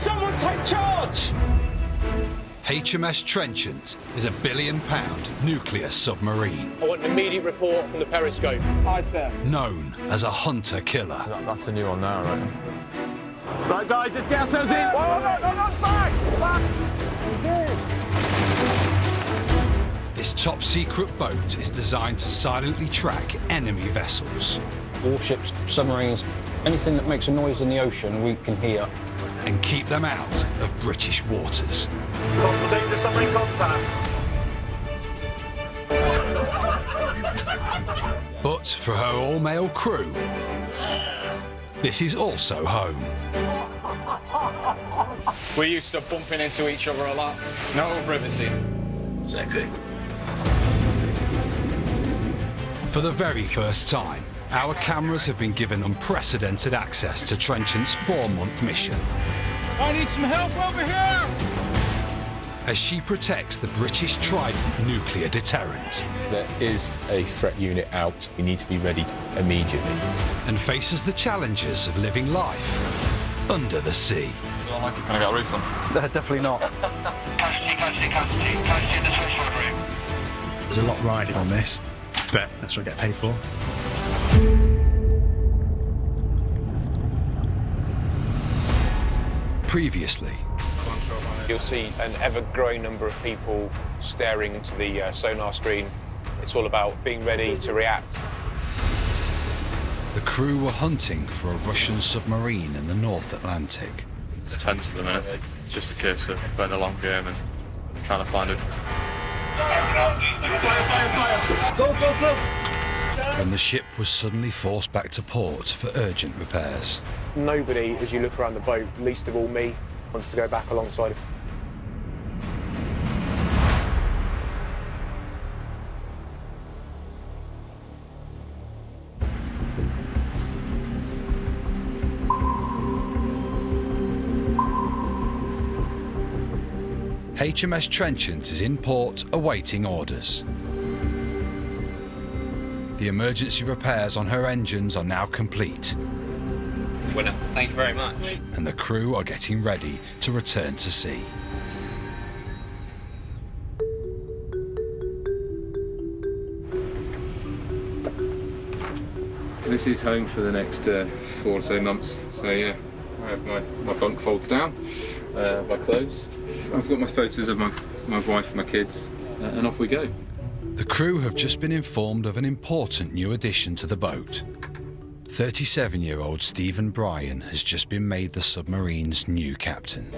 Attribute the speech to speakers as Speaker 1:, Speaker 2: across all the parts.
Speaker 1: Someone take charge!
Speaker 2: HMS Trenchant is a £1 billion nuclear submarine.
Speaker 3: I want an immediate report from the periscope.
Speaker 1: Aye, sir.
Speaker 2: Known as a hunter-killer.
Speaker 4: That's a new one now, right?
Speaker 1: Right, guys, let's get ourselves in. Whoa, no, back!
Speaker 2: This top-secret boat is designed to silently track enemy vessels.
Speaker 5: Warships, submarines, anything that makes a noise in the ocean, we can hear.
Speaker 2: And keep them out of British waters.
Speaker 6: Possible danger, submarine contact.
Speaker 2: But for her all-male crew, this is also home.
Speaker 3: We're used to bumping into each other a lot. No privacy. Sexy.
Speaker 2: For the very first time, our cameras have been given unprecedented access to Trenchant's 4-month mission.
Speaker 1: I need some help over here!
Speaker 2: As she protects the British Trident nuclear deterrent.
Speaker 4: There is a threat unit out. We need to be ready immediately.
Speaker 2: And faces the challenges of living life under the sea.
Speaker 4: Can I get a refund?
Speaker 5: Definitely not.
Speaker 6: Custody in the switchboard room.
Speaker 7: There's a lot riding on this, but that's what I get paid for.
Speaker 2: Previously,
Speaker 3: You'll see an ever-growing number of people staring into the sonar screen. It's all about being ready to react.
Speaker 2: the crew were hunting for a Russian submarine in the North Atlantic.
Speaker 8: It's tense at the minute. It's just a case of playing a long game and trying to find it.
Speaker 6: Go!
Speaker 2: When the ship was suddenly forced back to port for urgent repairs.
Speaker 3: Nobody, as you look around the boat, least of all me, wants to go back alongside.
Speaker 2: HMS Trenchant is in port awaiting orders. The emergency repairs on her engines are now complete.
Speaker 9: Winner, thank you very much.
Speaker 2: And the crew are getting ready to return to sea.
Speaker 8: This is home for the next 4 or so months. So yeah, I have my bunk folds down, my clothes. I've got my photos of my wife and my kids, and off we go.
Speaker 2: The crew have just been informed of an important new addition to the boat. 37-year-old Stephen Bryan has just been made the submarine's new captain.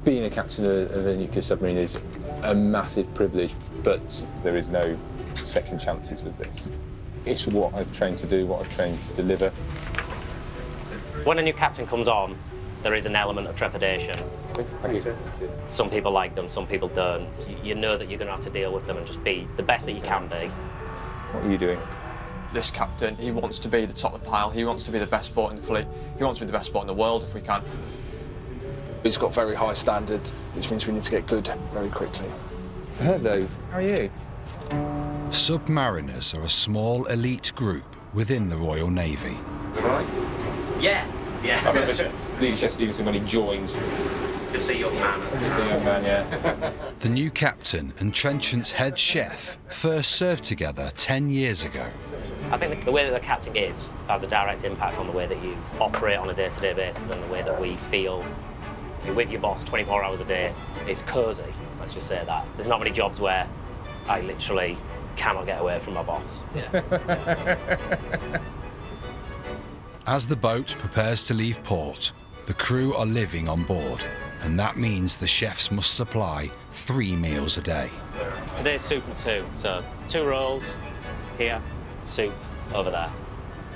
Speaker 4: Being a captain of a nuclear submarine is a massive privilege, but there is no second chances with this. It's what I've trained to do, what I've trained to deliver.
Speaker 10: When a new captain comes on, there is an element of trepidation.
Speaker 4: Thank you.
Speaker 10: Some people like them, some people don't. You know that you're going to have to deal with them and just be the best that you can be.
Speaker 4: What are you doing?
Speaker 9: This captain, he wants to be the top of the pile. He wants to be the best boat in the fleet. He wants to be the best boat in the world if we can.
Speaker 11: It's got very high standards, which means we need to get good very quickly.
Speaker 4: Hello, how are you?
Speaker 2: Submariners are a small elite group within the Royal Navy.
Speaker 4: Right?
Speaker 10: Yeah.
Speaker 4: I remember Leadership Stevenson when he joined.
Speaker 10: Just a young man.
Speaker 4: Just a young man, yeah.
Speaker 2: The new captain and Trenchant's head chef first served together 10 years ago.
Speaker 10: I think the way that the captain is has a direct impact on the way that you operate on a day-to-day basis and the way that we feel. You're with your boss 24 hours a day. It's cosy, let's just say that. There's not many jobs where I literally cannot get away from my boss.
Speaker 2: As the boat prepares to leave port, the crew are living on board, and that means the chefs must supply 3 meals a day.
Speaker 10: Today's soup and 2, so 2 rolls here, soup over there.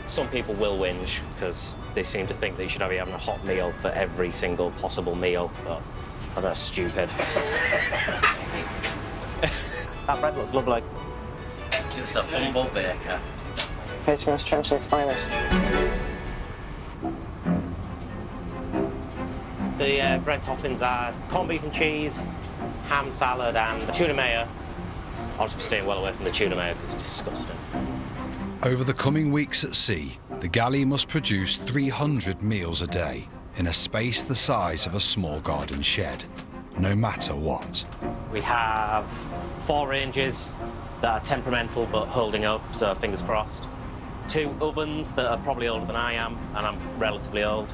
Speaker 10: Some people will whinge because they seem to think that you should be having a hot meal for every single possible meal, but that's stupid. That bread looks lovely. Just a humble baker.
Speaker 12: HMS Trenchant's finest.
Speaker 10: The bread toppings are corned beef and cheese, ham salad and tuna mayo. I'll just be staying well away from the tuna mayo because it's disgusting.
Speaker 2: Over the coming weeks at sea, the galley must produce 300 meals a day, in a space the size of a small garden shed, no matter what.
Speaker 10: We have 4 ranges that are temperamental but holding up, so fingers crossed. 2 ovens that are probably older than I am, and I'm relatively old.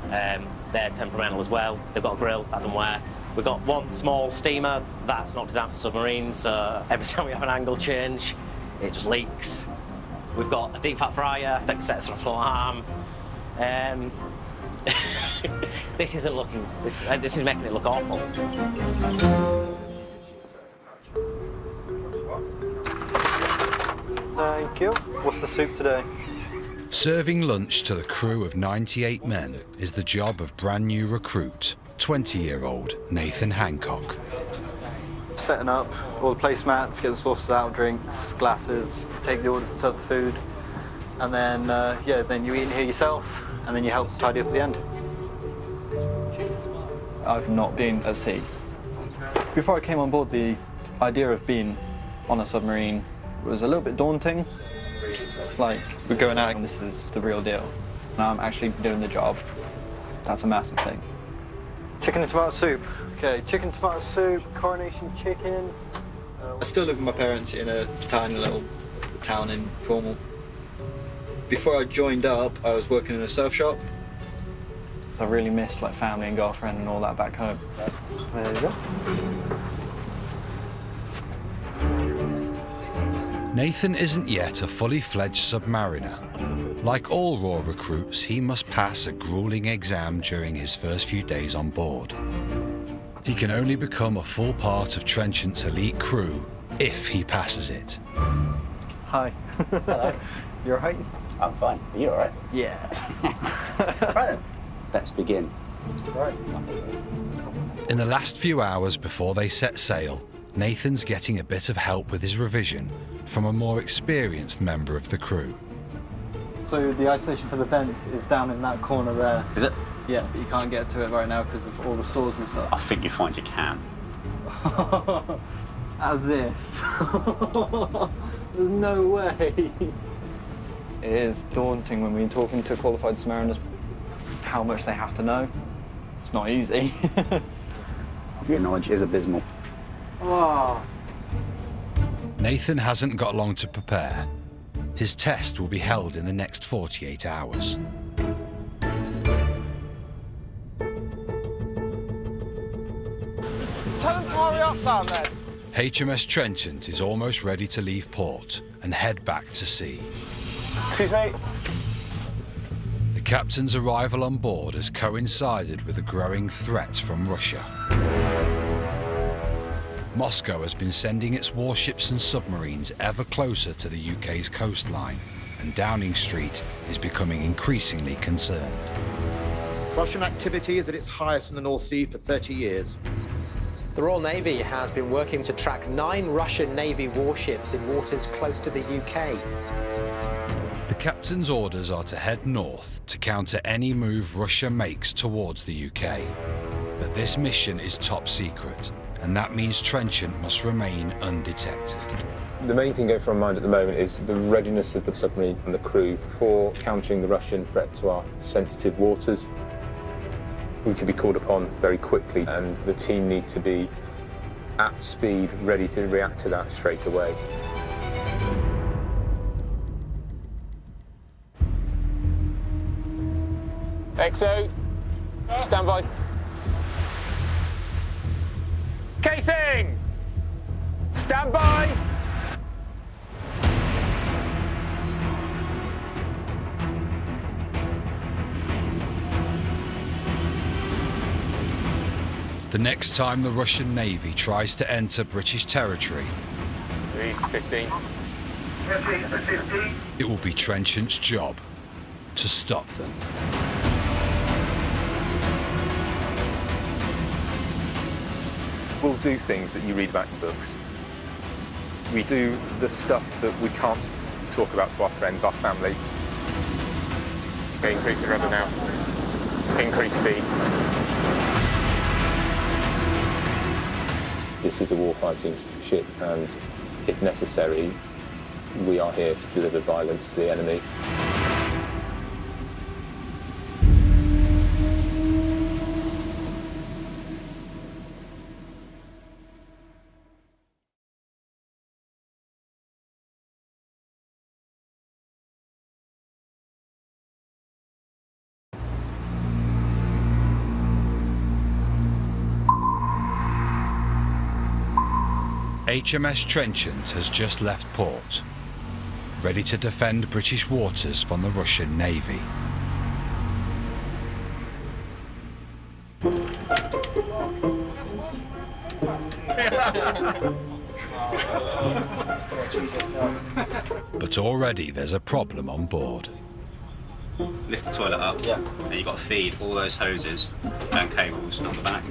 Speaker 10: They're temperamental as well. They've got a grill, that doesn't work. We've got 1 small steamer that's not designed for submarines, so every time we have an angle change, it just leaks. We've got a deep fat fryer that sets on a floor arm. This isn't looking, this is making it look awful.
Speaker 13: Thank you. What's the soup today?
Speaker 2: Serving lunch to the crew of 98 men is the job of brand new recruit, 20-year-old Nathan Hancock.
Speaker 13: Setting up all the placemats, getting sauces out, drinks, glasses, take the orders to serve the food, and then, then you eat in here yourself, and then you help tidy up at the end. I've not been at sea. Before I came on board, the idea of being on a submarine was a little bit daunting. Like, we're going out and this is the real deal. Now I'm actually doing the job. That's a massive thing. Chicken and tomato soup. Okay, chicken, tomato soup, coronation chicken.
Speaker 14: I still live with my parents in a tiny little town in Cornwall. Before I joined up, I was working in a surf shop.
Speaker 13: I really missed like family and girlfriend and all that back home. There you go.
Speaker 2: Nathan isn't yet a fully fledged submariner. Like all raw recruits, he must pass a grueling exam during his first few days on board. He can only become a full part of Trenchant's elite crew if he passes it.
Speaker 13: Hi.
Speaker 15: Hello.
Speaker 13: You alright?
Speaker 15: I'm fine. Are you alright?
Speaker 13: Yeah.
Speaker 15: Right then. Let's begin.
Speaker 13: Right.
Speaker 2: In the last few hours before they set sail, Nathan's getting a bit of help with his revision from a more experienced member of the crew.
Speaker 13: So the isolation for the vents is down in that corner there.
Speaker 15: Is it?
Speaker 13: Yeah, but you can't get to it right now because of all the saws and stuff.
Speaker 15: I think you find you can.
Speaker 13: As if. There's no way. It is daunting when we're talking to qualified submariners how much they have to know. It's not easy.
Speaker 15: Your knowledge is abysmal.
Speaker 13: Oh.
Speaker 2: Nathan hasn't got long to prepare. His test will be held in the next 48 hours.
Speaker 1: Tell them to hurry up down there.
Speaker 2: HMS Trenchant is almost ready to leave port and head back to sea.
Speaker 1: Excuse me.
Speaker 2: The captain's arrival on board has coincided with a growing threat from Russia. Moscow has been sending its warships and submarines ever closer to the UK's coastline, and Downing Street is becoming increasingly concerned.
Speaker 16: Russian activity is at its highest in the North Sea for 30 years.
Speaker 17: The Royal Navy has been working to track 9 Russian Navy warships in waters close to the UK.
Speaker 2: The captain's orders are to head north to counter any move Russia makes towards the UK. But this mission is top secret, and that means Trenchant must remain undetected.
Speaker 4: The main thing going through my mind at the moment is the readiness of the submarine and the crew for countering the Russian threat to our sensitive waters. We could be called upon very quickly, and the team need to be at speed, ready to react to that straight away.
Speaker 3: XO, stand by.
Speaker 1: Casing! Stand by!
Speaker 2: The next time the Russian Navy tries to enter British territory,
Speaker 3: So east 15.
Speaker 2: it will be Trenchant's job to stop them.
Speaker 4: We'll do things that you read about in books. We do the stuff that we can't talk about to our friends, our family.
Speaker 3: Okay, increase the rudder now. Increase speed.
Speaker 4: This is a warfighting ship, and if necessary, we are here to deliver violence to the enemy.
Speaker 2: HMS Trenchant has just left port, ready to defend British waters from the Russian Navy. But already there's a problem on board.
Speaker 15: Lift the toilet up, and you've got to feed all those hoses and cables on the back.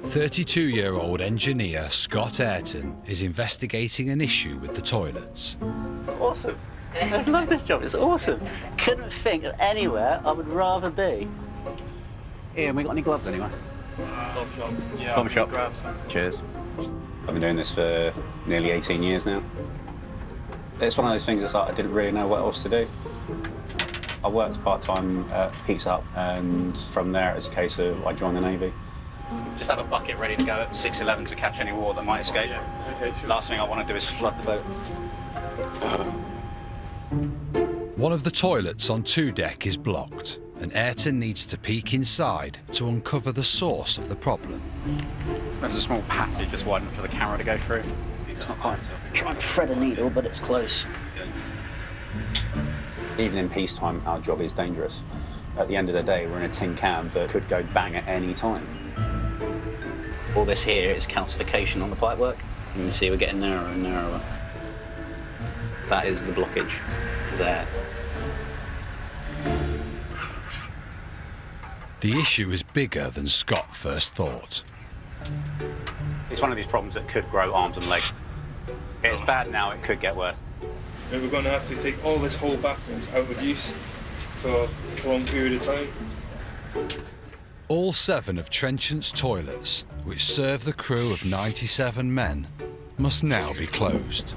Speaker 2: 32-year-old engineer Scott Ayrton is investigating an issue with the toilets.
Speaker 15: Awesome. I love this job, it's awesome. Couldn't think of anywhere I would rather be. Ian, we got any gloves anyway?
Speaker 3: Bomb shop. Yeah.
Speaker 15: Bomb shop.
Speaker 3: Grab some.
Speaker 15: Cheers. I've been doing this for nearly 18 years now. It's one of those things that's like I didn't really know what else to do. I worked part-time at Pizza Hut, and from there it was a case of I joined the Navy. Just have a bucket ready to go at 6:11 to catch any water that might escape. Okay, sure. Last thing I want to do is flood the boat.
Speaker 2: One of the toilets on 2 deck is blocked, and Ayrton needs to peek inside to uncover the source of the problem.
Speaker 15: There's a small passage just wide enough for the camera to go through. It's not quite trying to thread a needle, but it's close. Even in peacetime, our job is dangerous. At the end of the day, we're in a tin can that could go bang at any time. All this here is calcification on the pipework. You can see we're getting narrower and narrower. That is the blockage there.
Speaker 2: The issue is bigger than Scott first thought.
Speaker 15: It's one of these problems that could grow arms and legs. It's bad now, it could get worse.
Speaker 8: And we're going to have to take all this whole bathrooms out of use for a long period of time.
Speaker 2: All 7 of Trenchant's toilets, which serve the crew of 97 men, must now be closed.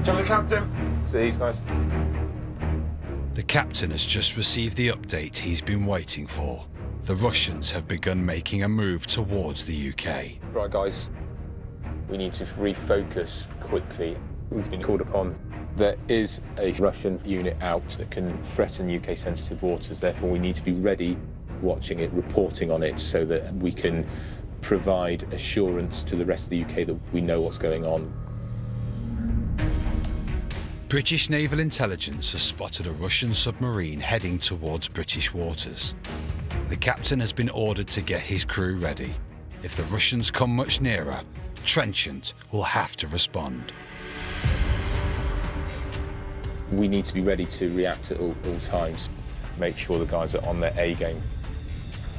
Speaker 3: Johnny Captain.
Speaker 4: See you guys.
Speaker 2: The captain has just received the update he's been waiting for. The Russians have begun making a move towards the UK.
Speaker 4: Right, guys, we need to refocus quickly. We've been called upon. There is a Russian unit out that can threaten UK-sensitive waters. Therefore, we need to be ready, watching it, reporting on it, so that we can provide assurance to the rest of the UK that we know what's going on.
Speaker 2: British naval intelligence has spotted a Russian submarine heading towards British waters. The captain has been ordered to get his crew ready. If the Russians come much nearer, Trenchant will have to respond.
Speaker 4: We need to be ready to react at all times. Make sure the guys are on their A game.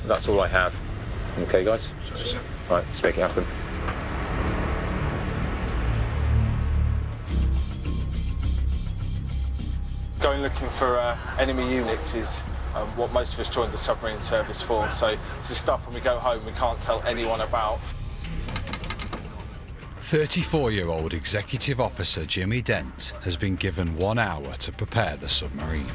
Speaker 4: That's all I have. Okay, guys?
Speaker 3: Sure.
Speaker 4: Right, let's make it happen.
Speaker 18: Going looking for enemy units is what most of us joined the submarine service for. So it's the stuff when we go home we can't tell anyone about.
Speaker 2: 34-year-old Executive Officer Jimmy Dent has been given 1 hour to prepare the submarine.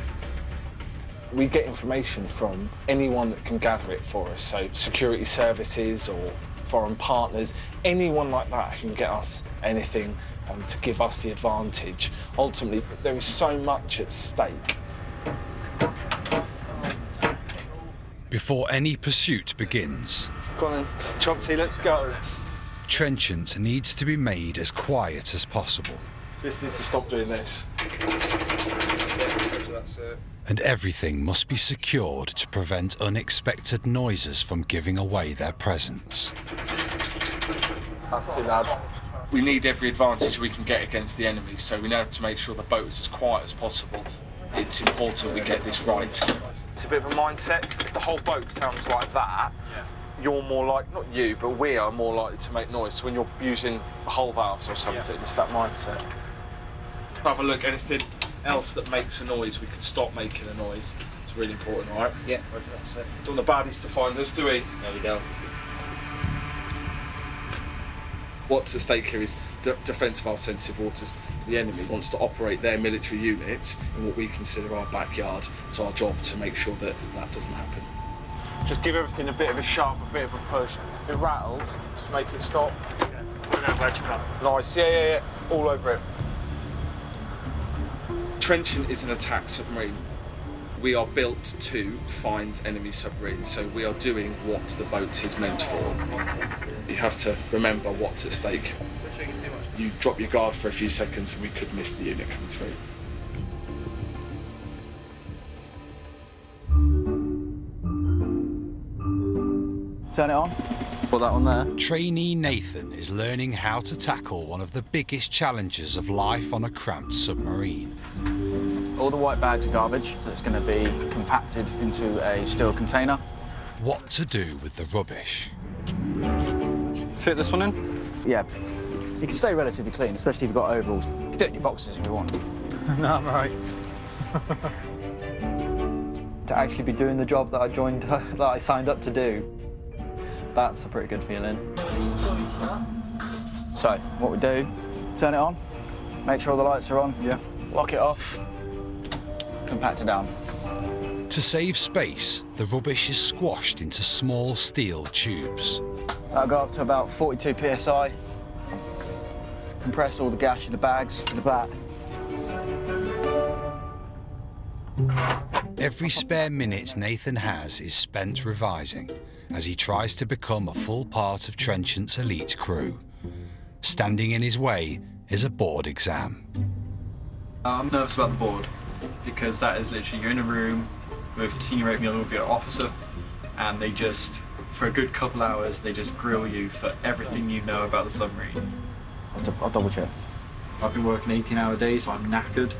Speaker 18: We get information from anyone that can gather it for us, so security services or foreign partners, anyone like that who can get us anything to give us the advantage. Ultimately, there is so much at stake.
Speaker 2: Before any pursuit begins,
Speaker 18: Go on then, Chopsy, let's go.
Speaker 2: Trenchant needs to be made as quiet as possible.
Speaker 18: This needs to stop doing this.
Speaker 2: And everything must be secured to prevent unexpected noises from giving away their presence.
Speaker 18: That's too loud.
Speaker 19: We need every advantage we can get against the enemy, so we need to make sure the boat is as quiet as possible. It's important we get this right.
Speaker 18: It's a bit of a mindset. If the whole boat sounds like that, you're more like, not you, but we are more likely to make noise. So when you're using hull valves or something, it's that mindset.
Speaker 19: Have a look, anything else that makes a noise, we can stop making a noise. It's really important, all right?
Speaker 15: Yeah, that's it.
Speaker 19: Don't want the baddies to find us, do we?
Speaker 15: There we go.
Speaker 19: What's at stake here is defence of our sensitive waters. The enemy wants to operate their military units in what we consider our backyard. It's our job to make sure that that doesn't happen.
Speaker 18: Just give everything a bit of a shove, a bit of a push. If it rattles, just make it stop. Nice, yeah. All over it.
Speaker 19: Trenchant is an attack submarine. We are built to find enemy submarines, so we are doing what the boat is meant for. You have to remember what's at stake. You drop your guard for a few seconds and we could miss the unit coming through.
Speaker 13: Turn it on. Put that on there.
Speaker 2: Trainee Nathan is learning how to tackle one of the biggest challenges of life on a cramped submarine.
Speaker 20: All the white bags are garbage that's going to be compacted into a steel container.
Speaker 2: What to do with the rubbish?
Speaker 13: Fit this one in?
Speaker 20: Yeah. You can stay relatively clean, especially if you've got overalls. You can do it in your boxes if you want.
Speaker 13: No, I'm right. To actually be doing the job that I signed up to do, that's a pretty good feeling.
Speaker 20: So, what we do, turn it on, make sure all the lights are on, lock it off, compact it down.
Speaker 2: To save space, the rubbish is squashed into small steel tubes.
Speaker 20: That'll go up to about 42 psi. Compress all the gas in the bags in the back.
Speaker 2: Every spare minute Nathan has is spent revising as he tries to become a full part of Trenchant's elite crew. Standing in his way is a board exam.
Speaker 14: I'm nervous about the board because that is literally, you're in a room with senior rate meal officer and they just, for a good couple hours, they just grill you for everything you know about the submarine.
Speaker 20: I'll double check.
Speaker 14: I've been working 18-hour days, so I'm knackered.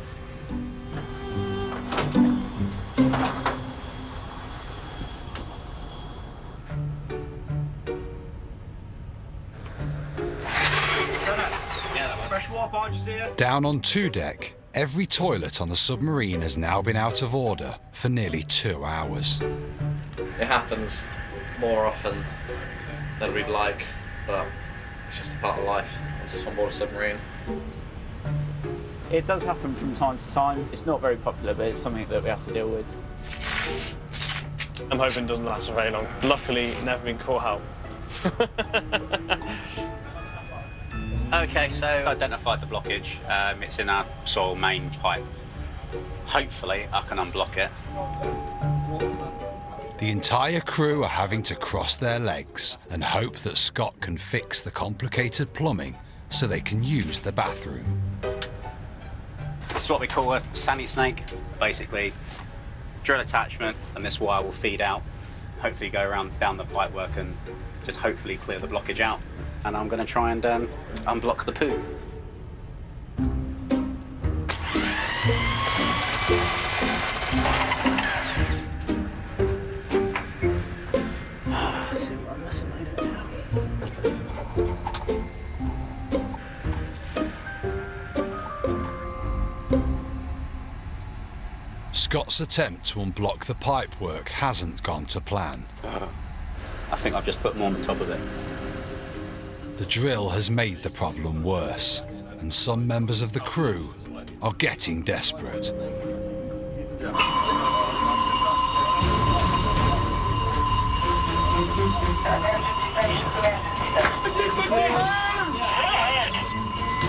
Speaker 2: Down on 2 deck, every toilet on the submarine has now been out of order for nearly 2 hours.
Speaker 21: It happens more often than we'd like, but it's just a part of life on board a submarine.
Speaker 22: It does happen from time to time. It's not very popular, but it's something that we have to deal with.
Speaker 3: I'm hoping it doesn't last for very long. Luckily, never been caught out.
Speaker 15: Okay, so identified the blockage. It's in our soil main pipe. Hopefully, I can unblock it.
Speaker 2: The entire crew are having to cross their legs and hope that Scott can fix the complicated plumbing so they can use the bathroom.
Speaker 15: This is what we call a sandy snake. Basically, drill attachment, and this wire will feed out. Hopefully go around down the pipework and just hopefully clear the blockage out. And I'm going to try and unblock the poo.
Speaker 2: Scott's attempt to unblock the pipework hasn't gone to plan.
Speaker 15: I think I've just put more on the top of it.
Speaker 2: The drill has made the problem worse, and some members of the crew are getting desperate.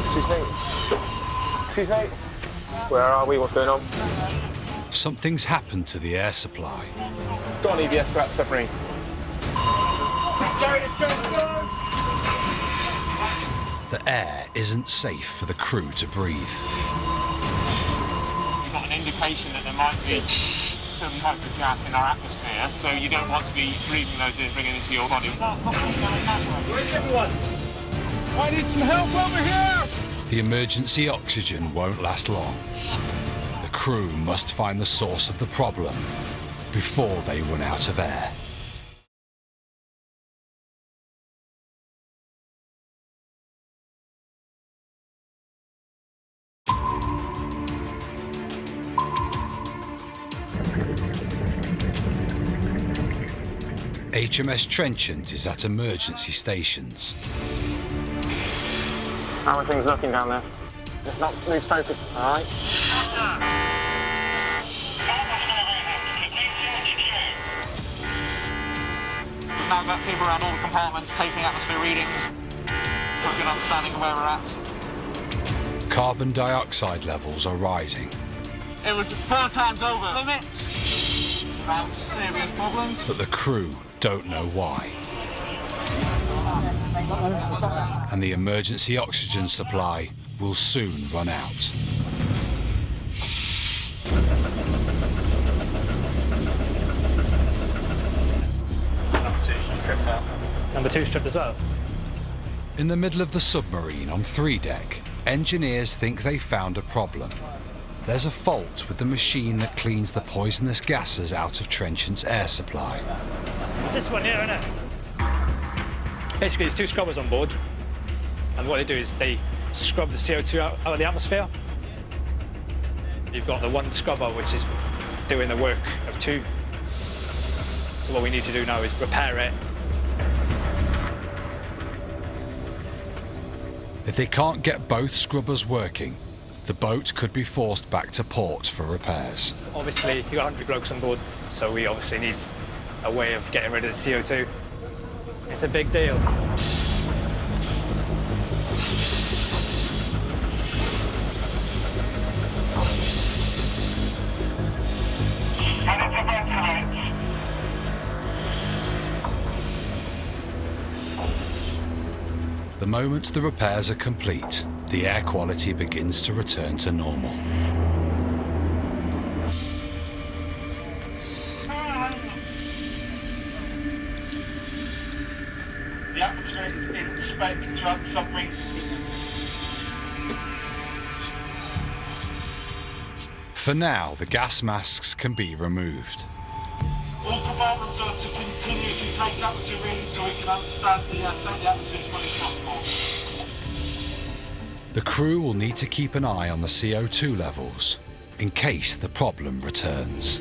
Speaker 3: Excuse me. Excuse me. Where are we? What's going on?
Speaker 2: Something's happened to the air supply.
Speaker 3: Go on, EBS, grab submarine.
Speaker 2: The air isn't safe for the crew to breathe.
Speaker 23: We've got an indication that there might be some type of gas in our atmosphere, so you don't want to be breathing those in, bringing into your body.
Speaker 1: Where's everyone? I need some help over here!
Speaker 2: The emergency oxygen won't last long. The crew must find the source of the problem before they run out of air. HMS Trenchant is at emergency stations.
Speaker 3: How are things looking down there? Let's not lose focus. All right.
Speaker 23: We've now got people around all the compartments taking atmosphere readings for a good understanding of where we're at.
Speaker 2: Carbon dioxide levels are rising.
Speaker 23: It was 4 times over limits. Without serious problems.
Speaker 2: But the crew don't know why. And the emergency oxygen supply will soon run out.
Speaker 22: Number 2 stripped as well.
Speaker 2: In the middle of the submarine on 3 deck, engineers think they found a problem. There's a fault with the machine that cleans the poisonous gases out of Trenchant's air supply.
Speaker 22: It's this one here, isn't it? Basically, there's 2 scrubbers on board, and what they do is they scrub the CO2 out of the atmosphere. You've got the one scrubber which is doing the work of 2. So what we need to do now is repair it.
Speaker 2: If they can't get both scrubbers working, the boat could be forced back to port for repairs.
Speaker 22: Obviously, you've got 100 blokes on board, so we obviously need a way of getting rid of the CO2. It's a big deal.
Speaker 2: The moment the repairs are complete, the air quality begins to return to normal.
Speaker 23: The atmosphere is inspected throughout the submarine.
Speaker 2: For now, the gas masks can be removed.
Speaker 23: All compartments are to continue to take atmosphere readings so we can understand the state of the atmosphere as well as possible.
Speaker 2: The crew will need to keep an eye on the CO2 levels in case the problem returns.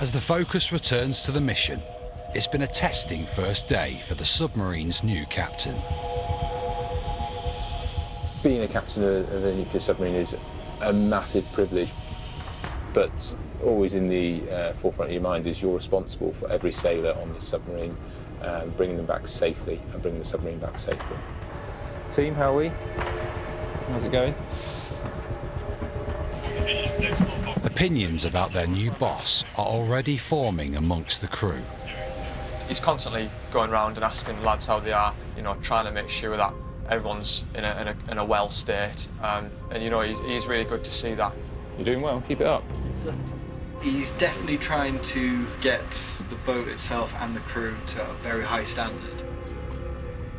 Speaker 2: As the focus returns to the mission, it's been a testing first day for the submarine's new captain.
Speaker 4: Being a captain of a nuclear submarine is a massive privilege, but always in the forefront of your mind is you're responsible for every sailor on this submarine, bringing them back safely and bringing the submarine back safely.
Speaker 13: Team, how are we? How's it going?
Speaker 2: Opinions about their new boss are already forming amongst the crew.
Speaker 9: He's constantly going around and asking lads how they are, you know, trying to make sure that everyone's in a well state, and you know, he's really good to see that.
Speaker 8: You're doing well, keep it up.
Speaker 14: He's definitely trying to get the boat itself and the crew to a very high standard.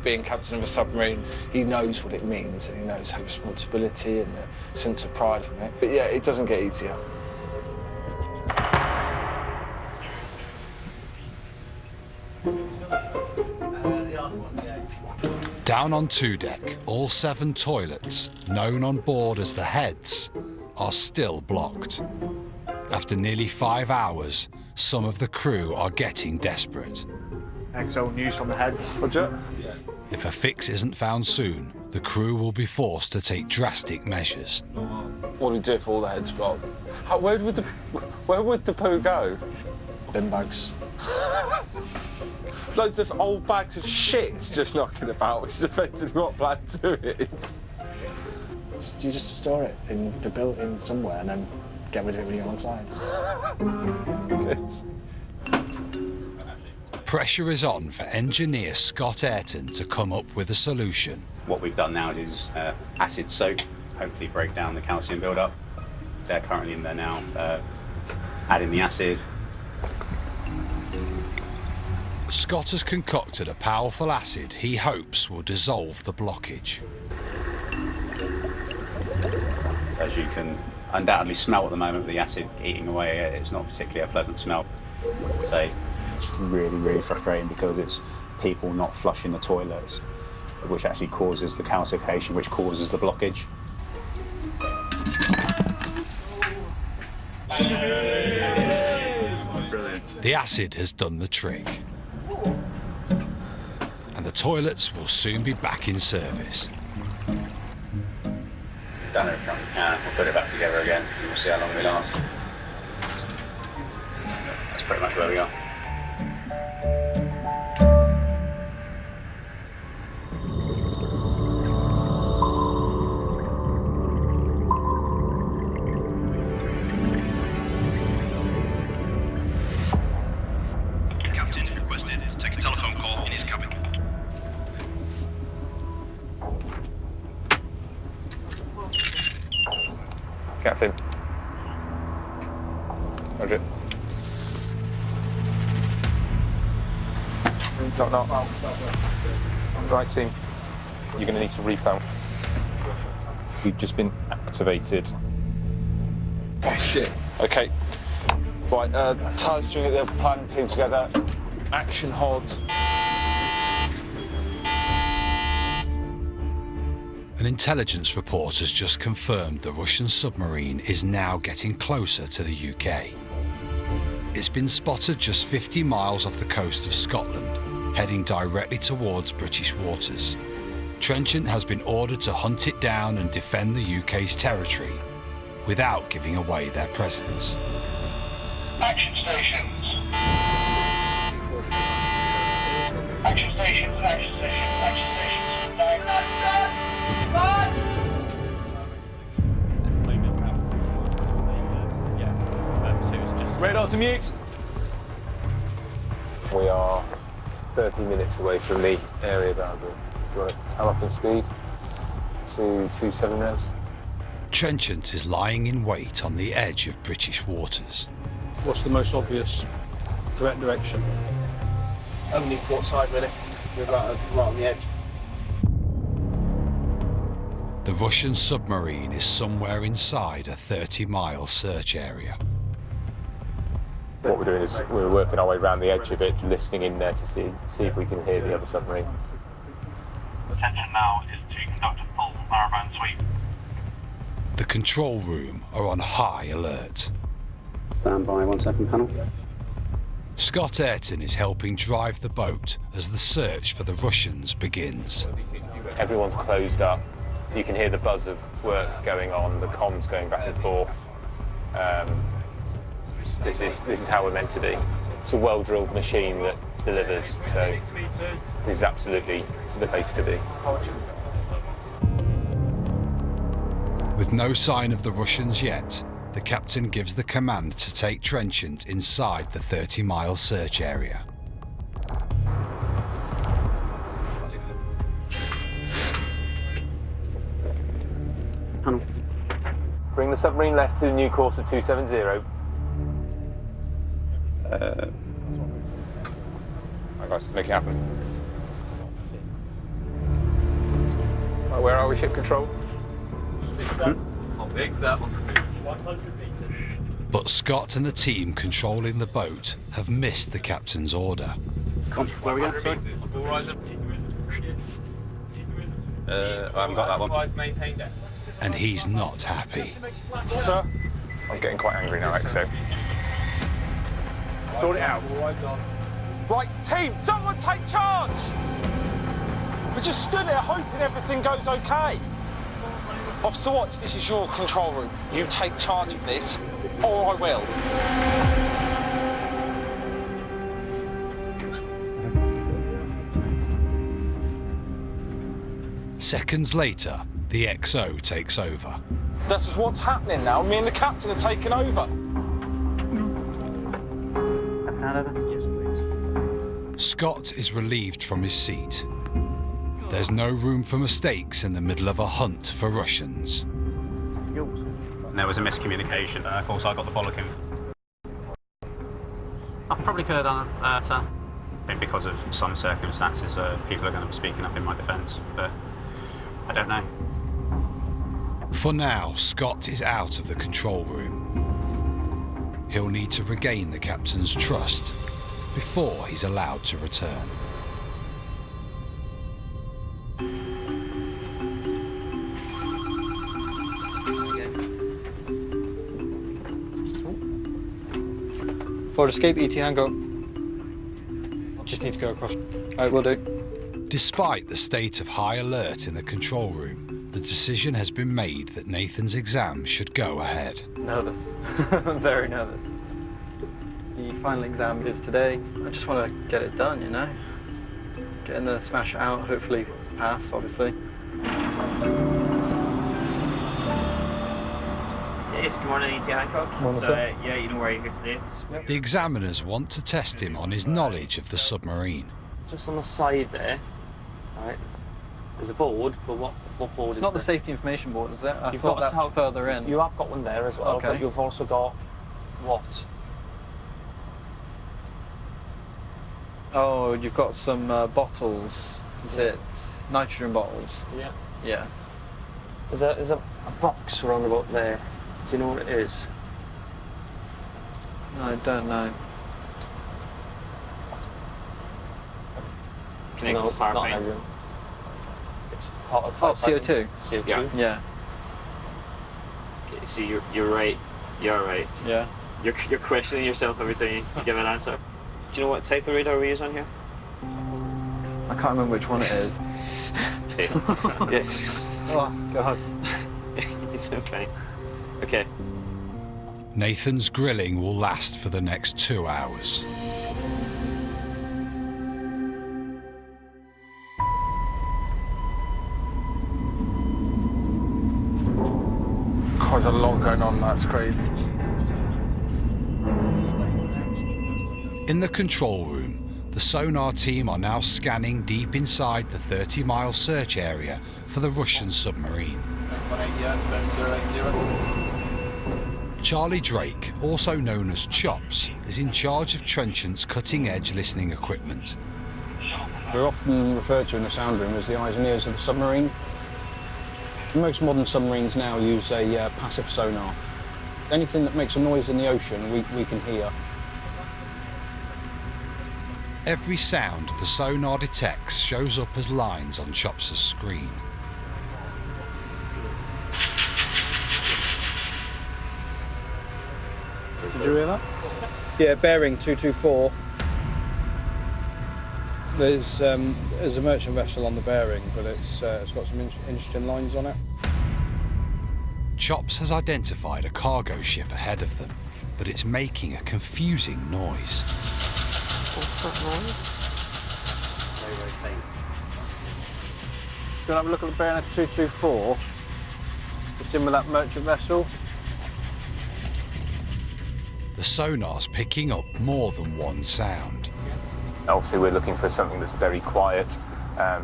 Speaker 18: Being captain of a submarine, he knows what it means, and he knows the responsibility and the sense of pride from it. But yeah, it doesn't get easier.
Speaker 2: Down on 2 deck, all 7 toilets, known on board as the heads, are still blocked. After nearly 5 hours, some of the crew are getting desperate.
Speaker 22: XO news from the heads.
Speaker 8: Roger.
Speaker 2: If a fix isn't found soon, the crew will be forced to take drastic measures.
Speaker 18: What do we do if all the heads block? Where would the poo go?
Speaker 14: Bin bags.
Speaker 18: Loads of old bags of shit just knocking about, which is effectively what plan 2 is.
Speaker 20: Do you just store it in the building somewhere and then get rid of it when you're on side?
Speaker 2: Pressure is on for engineer Scott Ayrton to come up with a solution.
Speaker 15: What we've done now is acid soak, hopefully break down the calcium buildup. They're currently in there now, adding the acid.
Speaker 2: Scott has concocted a powerful acid he hopes will dissolve the blockage.
Speaker 15: As you can undoubtedly smell at the moment, the acid eating away, it's not particularly a pleasant smell. So it's really, really frustrating because it's people not flushing the toilets, which actually causes the calcification, which causes the blockage.
Speaker 2: Brilliant. The acid has done the trick. And the toilets will soon be back in service.
Speaker 15: Done everything we can, we'll put it back together again and we'll see how long we last. That's pretty much where we are.
Speaker 4: Knock. Right, team. You're going to need to replan. We've just been activated.
Speaker 18: Oh, shit. Okay. Right, Taz, do you get the planning team together? Action HODs.
Speaker 2: An intelligence report has just confirmed the Russian submarine is now getting closer to the UK. It's been spotted just 50 miles off the coast of Scotland, heading directly towards British waters. Trenchant has been ordered to hunt it down and defend the UK's territory without giving away their presence.
Speaker 23: Action stations. Action stations, action stations, action stations.
Speaker 18: Radar to mute.
Speaker 4: We are 30 minutes away from the area boundary. Do you want to come up in speed to 27 knots?
Speaker 2: Trenchant is lying in wait on the edge of British waters.
Speaker 1: What's the most obvious threat direction?
Speaker 21: Only port side, really. We're right on the edge.
Speaker 2: The Russian submarine is somewhere inside a 30-mile search area.
Speaker 4: What we're doing is we're working our way around the edge of it, listening in there to see if we can hear the other submarine.
Speaker 23: Attention now is to conduct a full narrowband sweep.
Speaker 2: The control room are on high alert.
Speaker 15: Stand by 1 second, panel.
Speaker 2: Scott Ayrton is helping drive the boat as the search for the Russians begins.
Speaker 4: Everyone's closed up. You can hear the buzz of work going on, the comms going back and forth. This is how we're meant to be. It's a well-drilled machine that delivers, so this is absolutely the place to be.
Speaker 2: With no sign of the Russians yet, the captain gives the command to take Trenchant inside the 30-mile search area.
Speaker 4: Bring the submarine left to new course of 270. Right, guys, make it happen. Right, where are we, ship control?
Speaker 2: But Scott and the team controlling the boat have missed the captain's order.
Speaker 15: Where are we going? Sorry? I haven't got that one.
Speaker 2: And he's not happy.
Speaker 4: Sir? I'm getting quite angry now, XO. Sort it out.
Speaker 18: Right, team, someone take charge! We just stood there hoping everything goes okay. Officer Watch, this is your control room. You take charge of this, or I will.
Speaker 2: Seconds later, the XO takes over.
Speaker 18: This is what's happening now. Me and the captain are taking over.
Speaker 2: Scott is relieved from his seat. There's no room for mistakes in the middle of a hunt for Russians.
Speaker 15: There was a miscommunication. Of course, I got the bollocking. I probably could have done it better. I think because of some circumstances, people are going to be speaking up in my defence, but I don't know.
Speaker 2: For now, Scott is out of the control room. He'll need to regain the captain's trust before he's allowed to return.
Speaker 13: Forward escape, ET hangar. Just need to go across. Alright, will do.
Speaker 2: Despite the state of high alert in the control room, the decision has been made that Nathan's exam should go ahead.
Speaker 13: Nervous. I'm very nervous. The final exam is today. I just want to get it done, you know? Get in there, smash it out, hopefully pass, obviously.
Speaker 5: Yes, good morning, ET Hancock. Yeah, you know where you're here today.
Speaker 2: The examiners want to test him on his knowledge of the submarine.
Speaker 5: Just on the side there, right, there's a board, but what board is
Speaker 13: It's not the
Speaker 5: there?
Speaker 13: safety information board, is it? I
Speaker 5: You've
Speaker 13: thought
Speaker 5: got
Speaker 13: that's further in.
Speaker 5: You have got one there as well,
Speaker 13: Okay.
Speaker 5: but you've also got what?
Speaker 13: Oh, you've got some bottles. Is it nitrogen bottles?
Speaker 5: Yeah.
Speaker 13: Yeah.
Speaker 5: There's a box around about there. Do you know what it is?
Speaker 13: No, I don't know.
Speaker 10: Connected to fire
Speaker 5: not
Speaker 10: thing.
Speaker 5: hydrogen. It's part of
Speaker 13: CO2?
Speaker 5: CO2.
Speaker 10: Yeah.
Speaker 13: Yeah.
Speaker 10: Okay, so you're right. You're right. Just,
Speaker 13: Yeah.
Speaker 10: You're questioning yourself every time you give an answer. Do you know what type of radar we use on here?
Speaker 13: I can't remember which one it is.
Speaker 10: Okay. Yes.
Speaker 13: Oh, God.
Speaker 10: You're doing fine. Okay.
Speaker 2: Nathan's grilling will last for the next 2 hours.
Speaker 18: Quite a lot going on, that's great.
Speaker 2: In the control room, the sonar team are now scanning deep inside the 30-mile search area for the Russian submarine. Charlie Drake, also known as Chops, is in charge of Trenchant's cutting-edge listening equipment.
Speaker 6: We're often referred to in the sound room as the eyes and ears of the submarine. Most modern submarines now use a passive sonar. Anything that makes a noise in the ocean, we can hear.
Speaker 2: Every sound the sonar detects shows up as lines on Chops' screen.
Speaker 20: Did you hear that? Yeah, bearing 224. There's a merchant vessel on the bearing, but it's got some interesting lines on it.
Speaker 2: Chops has identified a cargo ship ahead of them, but it's making a confusing noise.
Speaker 5: What's that noise?
Speaker 10: Very, very faint.
Speaker 20: Do you want to have a look at the bearing at 224? It's in with that merchant vessel.
Speaker 2: The sonar's picking up more than one sound.
Speaker 4: Obviously we're looking for something that's very quiet,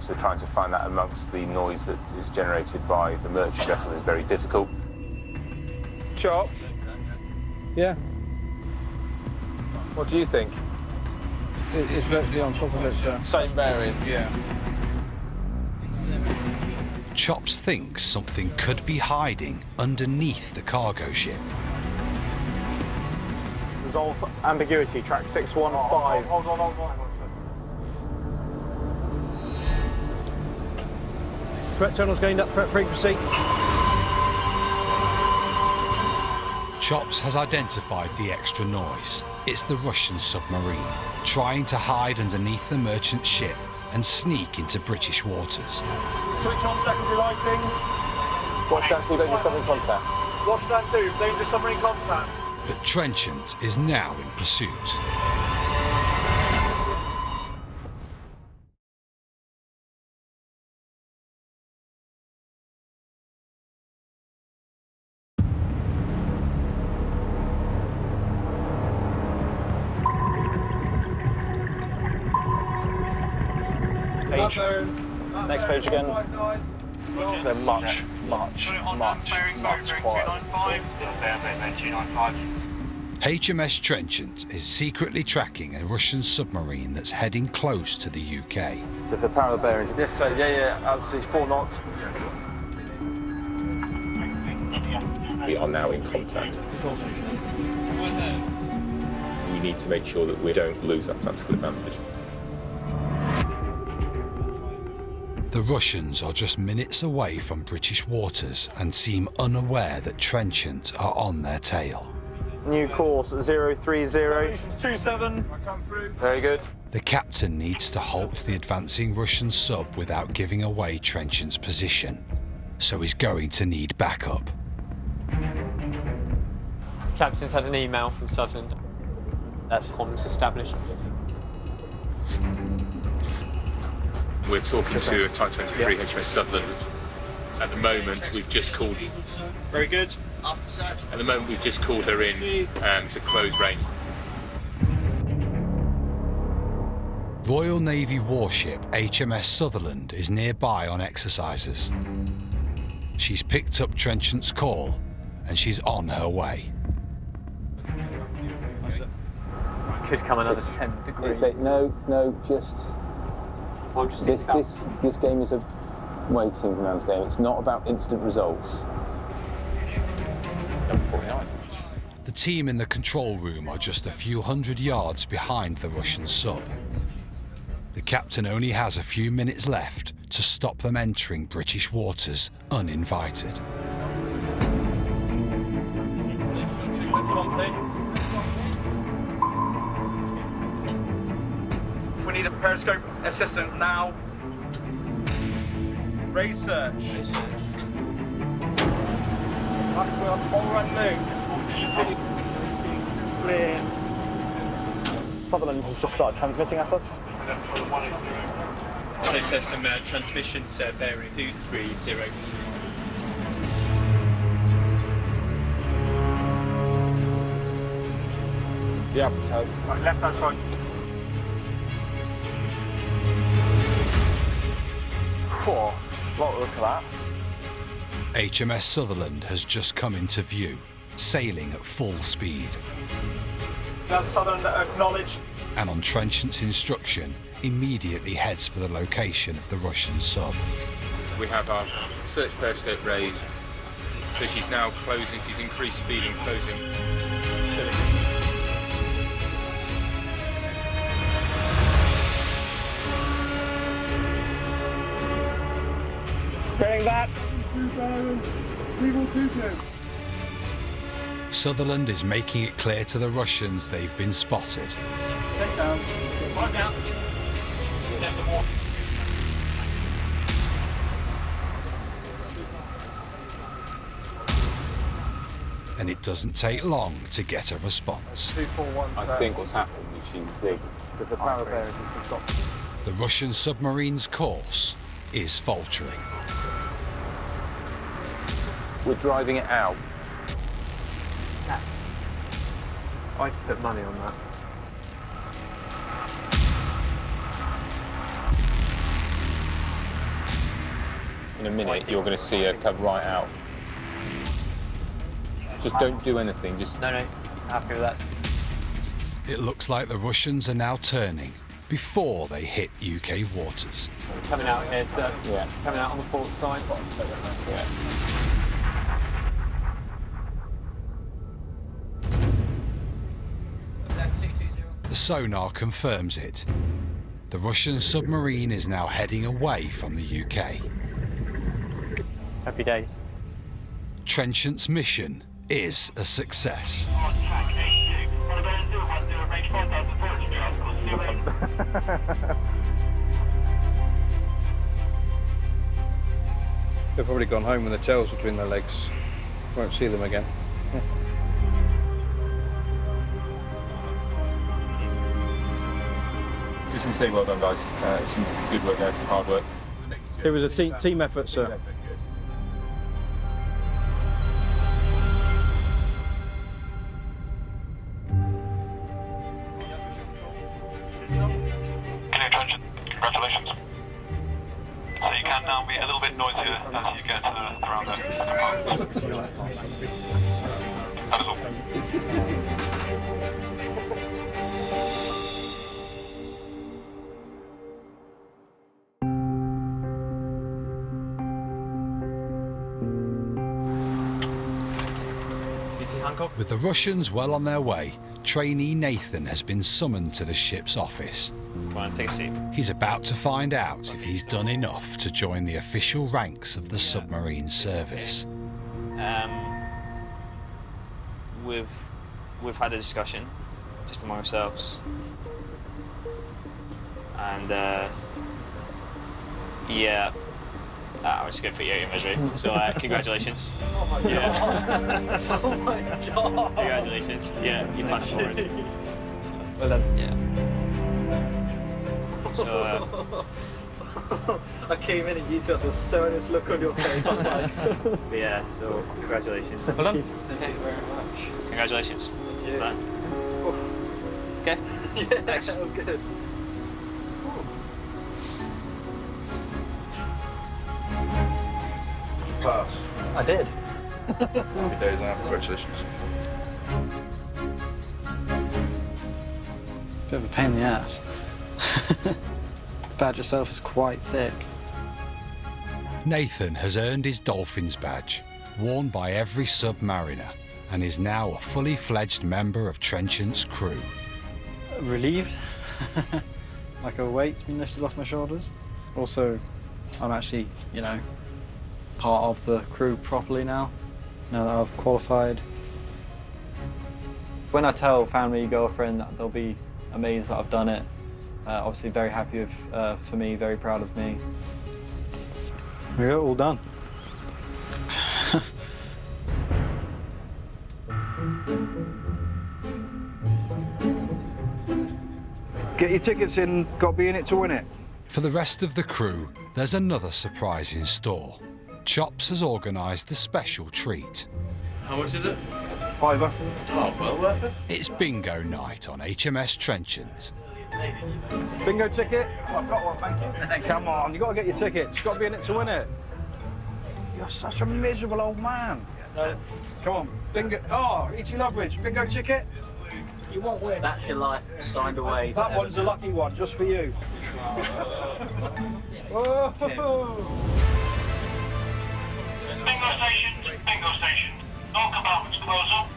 Speaker 4: so trying to find that amongst the noise that is generated by the merchant vessel is very difficult.
Speaker 20: Chopped? Yeah.
Speaker 4: What do you think?
Speaker 20: It's virtually on top of it.
Speaker 18: Same bearing.
Speaker 20: Yeah.
Speaker 2: Chops thinks something could be hiding underneath the cargo ship.
Speaker 20: Resolve ambiguity, track 615.
Speaker 23: Hold on.
Speaker 20: Threat terminal's gained up threat frequency.
Speaker 2: Chops has identified the extra noise. It's the Russian submarine, trying to hide underneath the merchant ship and sneak into British waters.
Speaker 23: Switch on secondary lighting.
Speaker 4: Watch down 2, danger submarine contact.
Speaker 23: Watch down 2, danger submarine contact.
Speaker 2: But Trenchant is now in pursuit.
Speaker 20: Page. Next page again.
Speaker 18: They're much quieter.
Speaker 2: HMS Trenchant is secretly tracking a Russian submarine that's heading close to the UK.
Speaker 4: If the parallel bearings...
Speaker 18: Yes, sir. Yeah, absolutely. 4 knots.
Speaker 4: We are now in contact. We need to make sure that we don't lose that tactical advantage.
Speaker 2: The Russians are just minutes away from British waters and seem unaware that Trenchant are on their tail.
Speaker 20: New course 03027.
Speaker 4: Very good.
Speaker 2: The captain needs to halt the advancing Russian sub without giving away Trenchant's position, so he's going to need backup.
Speaker 5: Captain's had an email from Sutherland. That's comms established.
Speaker 8: We're talking to a Type 23 HMS Sutherland. At the moment, we've just called.
Speaker 20: Very good.
Speaker 8: At the moment, we've just called her in to close range.
Speaker 2: Royal Navy warship HMS Sutherland is nearby on exercises. She's picked up Trenchant's call and she's on her way.
Speaker 5: Could come another 10 degrees.
Speaker 4: No, just...
Speaker 5: I'm just
Speaker 4: this game is a waiting man's game. It's not about instant results.
Speaker 8: Number 49.
Speaker 2: The team in the control room are just a few hundred yards behind the Russian sub. The captain only has a few minutes left to stop them entering British waters uninvited.
Speaker 20: We need a periscope assistant now. Raise search. All run loop. Clear. Sutherland has just started transmitting at us.
Speaker 7: So it says some transmissions bearing 2302.
Speaker 6: Yeah, it has.
Speaker 20: Right, left hand side. Whoa, look at that.
Speaker 2: HMS Sutherland has just come into view, sailing at full speed.
Speaker 20: That's Sutherland acknowledged.
Speaker 2: And on Trenchant's instruction, immediately heads for the location of the Russian sub.
Speaker 8: We have our search periscope raised, so she's now closing, she's increased speed and closing.
Speaker 20: Getting that.
Speaker 2: Sutherland is making it clear to the Russians they've been spotted.
Speaker 20: Take down. Right down.
Speaker 2: And it doesn't take long to get a response.
Speaker 20: 241.
Speaker 4: I think what's happened is she's zigged.
Speaker 20: With the power bearings, you can stop.
Speaker 2: The Russian submarine's course is faltering.
Speaker 4: We're driving it out.
Speaker 5: I'd put money on that.
Speaker 4: In a minute, you're going to see her come right out. Just don't do anything. Just
Speaker 5: No, happy with that.
Speaker 2: It looks like the Russians are now turning before they hit UK waters.
Speaker 5: Coming out here, sir.
Speaker 4: Yeah.
Speaker 5: Coming out on the port side.
Speaker 4: Yeah.
Speaker 2: The sonar confirms it. The Russian submarine is now heading away from the UK.
Speaker 5: Happy days.
Speaker 2: Trenchant's mission is a success.
Speaker 6: They've probably gone home with their tails between their legs. Won't see them again.
Speaker 8: Just going to say well done, guys. Some good work there, some hard work.
Speaker 6: It was a team effort, sir.
Speaker 11: Congratulations. So you can now be a little bit noisier as you get around the compartment. That is all.
Speaker 2: With the Russians well on their way, trainee Nathan has been summoned to the ship's office.
Speaker 22: Come on, take a seat.
Speaker 2: He's about to find out if he's done enough to join the official ranks of the submarine service.
Speaker 22: We've had a discussion, just among ourselves, and yeah, it's good for you in misery. So congratulations.
Speaker 20: Oh my god! Oh my god!
Speaker 22: Congratulations. Yeah, you passed forward.
Speaker 5: Well done.
Speaker 22: Yeah. So
Speaker 20: I came in and you took the sternest look on your face. I'm like,
Speaker 22: yeah. So congratulations.
Speaker 5: Well done.
Speaker 20: thank you very much.
Speaker 22: Congratulations.
Speaker 20: Yeah.
Speaker 22: Okay.
Speaker 20: Yeah,
Speaker 22: Thanks.
Speaker 20: oh, good.
Speaker 11: Class.
Speaker 5: I did.
Speaker 11: Happy days now, congratulations.
Speaker 20: Bit of a pain in the ass. The badge itself is quite thick.
Speaker 2: Nathan has earned his Dolphins badge, worn by every submariner, and is now a fully fledged member of Trenchant's crew.
Speaker 20: Relieved. Like a weight's been lifted off my shoulders. Also, I'm actually, you know, part of the crew properly now that I've qualified.
Speaker 13: When I tell family, girlfriend that they'll be amazed that I've done it. Obviously very happy with, for me, very proud of me.
Speaker 20: We got it all done.
Speaker 12: Get your tickets in, got to be in it to win it.
Speaker 2: For the rest of the crew, there's another surprise in store. Chops has organised a special treat.
Speaker 7: How much is it?
Speaker 12: £5.
Speaker 7: Oh, well worth it.
Speaker 2: It's bingo night on HMS Trenchant.
Speaker 12: Bingo ticket? Oh, I've got one, thank you. Come on, you got to get your tickets. Got to be in it to win it. You're such a miserable old man. Come on, bingo. Oh, E.T. Loveridge, bingo ticket? You won't win.
Speaker 20: That's your life, signed away.
Speaker 12: That one's a lucky one, just for you. Whoa.
Speaker 11: Bingo station, bingo station. All compartments close up.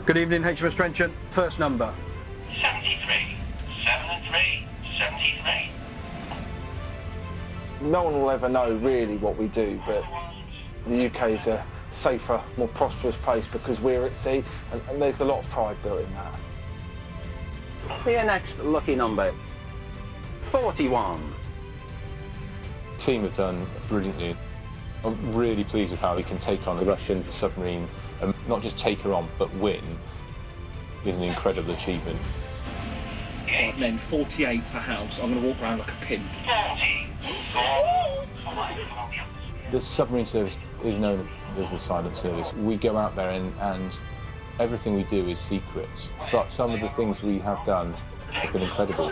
Speaker 12: Good evening, HMS Trenchant. First number.
Speaker 11: 73. 73. 73.
Speaker 18: No one will ever know really what we do, but the UK is a safer, more prosperous place because we're at sea, and there's a lot of pride built in that.
Speaker 16: The next lucky number, 41.
Speaker 4: The team have done brilliantly. I'm really pleased with how we can take on the Russian submarine, and not just take her on, but win, is an incredible achievement.
Speaker 19: Right, men, 48 for house. I'm going to walk around like a pin.
Speaker 11: 40.
Speaker 4: The submarine service is known as the silent service. We go out there and everything we do is secrets, but some of the things we have done have been incredible.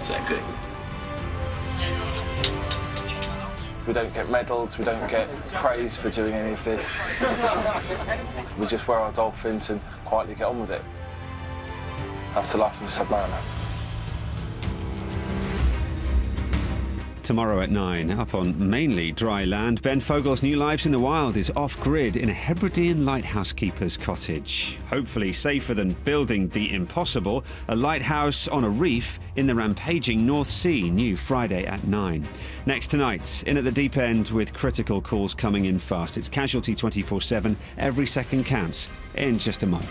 Speaker 19: Sexy.
Speaker 18: We don't get medals, we don't get praise for doing any of this. We just wear our dolphins and quietly get on with it. That's the life of a submariner.
Speaker 17: Tomorrow at 9, up on mainly dry land, Ben Fogle's New Lives in the Wild is off-grid in a Hebridean lighthouse keeper's cottage. Hopefully safer than building the impossible, a lighthouse on a reef in the rampaging North Sea, new Friday at 9. Next tonight, in at the deep end with critical calls coming in fast. It's Casualty 24/7, every second counts, in just a moment.